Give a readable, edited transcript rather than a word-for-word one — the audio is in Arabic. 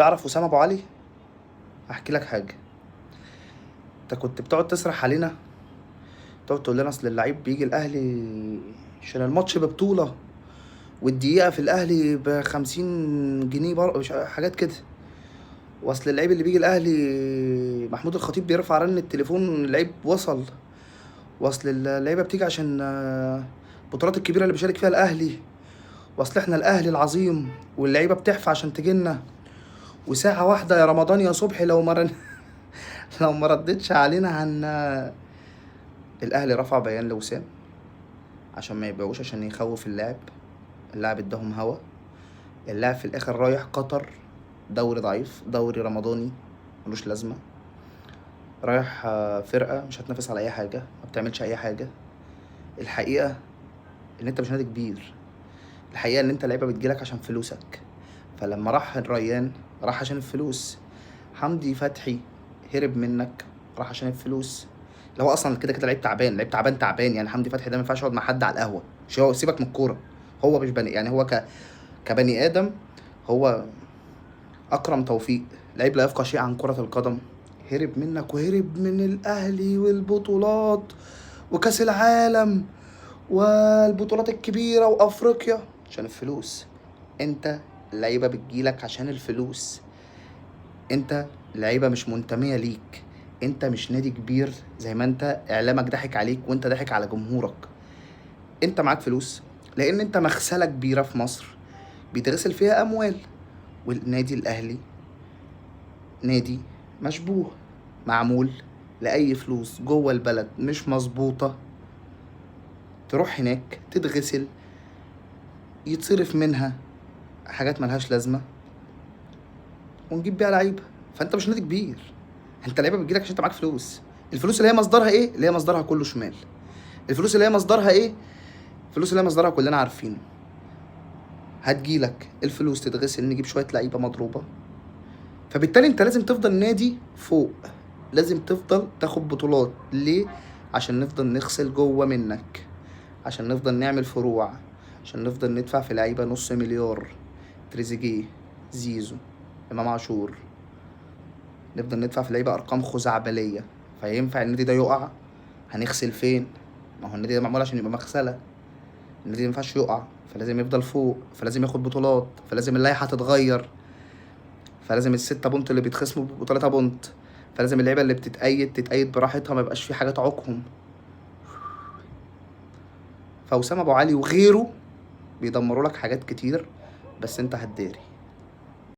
تعرف وسام ابو علي؟ احكي لك حاجه. انت كنت بتقعد تسرح علينا، تقعد تقول لنا اصل اللعيب بيجي الاهلي عشان الماتش ببطوله، والدقيقه في الاهلي ب50 جنيه حاجات كده. واصل اللعيب اللي بيجي الاهلي محمود الخطيب بيرفع رن التليفون اللعيب وصل. واصل اللعيبه بتيجي عشان البطولات الكبيره اللي بيشارك فيها الاهلي. واصل احنا الاهلي العظيم، واللعيبه بتحفى عشان تجينا. وساعه واحده يا رمضان يا صبحي لو لو ما ردتش علينا عن الاهلي رفع بيان لوسام عشان ما يبيعوش، عشان يخوف اللاعب اداهم هوا. اللاعب في الاخر رايح قطر، دوري ضعيف، دوري رمضاني ملوش لازمه. رايح فرقه مش هتنافس على اي حاجه، ما بتعملش اي حاجه. الحقيقه ان انت مش نادي كبير. الحقيقه ان انت لعيبه بتجيلك عشان فلوسك. فلما راح الريان راح عشان الفلوس. حمدي فتحي هرب منك، راح عشان الفلوس. اللي هو اصلا كده كده لعيب تعبان، لعيب تعبان تعبان. يعني حمدي فتحي ده ما ينفعش يقعد مع حد على القهوه. مش هو، سيبك من الكوره، هو مش بني، يعني هو كبني ادم. هو اكرم توفيق لعيب لا يفقه شيء عن كره القدم. هرب منك وهرب من الاهلي والبطولات وكاس العالم والبطولات الكبيره وافريقيا عشان الفلوس. انت اللعيبه بتجيلك عشان الفلوس. انت لعيبه مش منتميه ليك. انت مش نادي كبير زي ما انت اعلامك ضحك عليك وانت ضحك على جمهورك. انت معاك فلوس لان انت مغسله كبيره في مصر بيتغسل فيها اموال. والنادي الاهلي نادي مشبوه، معمول لاي فلوس جوه البلد مش مظبوطه تروح هناك تتغسل، يتصرف منها حاجات ملهاش لازمه، ونجيب بيها لعيبه. فانت مش نادي كبير. انت لعيبه بتجيلك عشان انت معاك فلوس. الفلوس اللي هي مصدرها ايه؟ اللي هي مصدرها كله شمال. الفلوس اللي هي مصدرها ايه؟ الفلوس اللي هي مصدرها كلنا عارفينه. هتجيلك الفلوس تتغسل، نجيب شويه لعيبه مضروبه. فبالتالي انت لازم تفضل نادي فوق، لازم تفضل تاخد بطولات. ليه؟ عشان نفضل نغسل جوه منك، عشان نفضل نعمل فروع، عشان نفضل ندفع في لعيبه نص مليار. تريزيجيه، زيزو، امام عاشور. نفضل ندفع في لعيبه ارقام خزعبليه. فينفع النادي ده يقع؟ هنغسل فين؟ ما هو النادي ده معمول عشان يبقى مغسله. النادي مينفعش يقع، فلازم يفضل فوق، فلازم ياخد بطولات، فلازم اللائحة تتغير، فلازم ال6 بونت اللي بيتخصموا بيبقوا 3 بونت، فلازم اللعيبة اللي تتأيد براحتها، ما يبقاش في حاجة تعوقهم. فوسام ابو علي وغيره بيدمروا لك حاجات كتير، بس انت هتداري.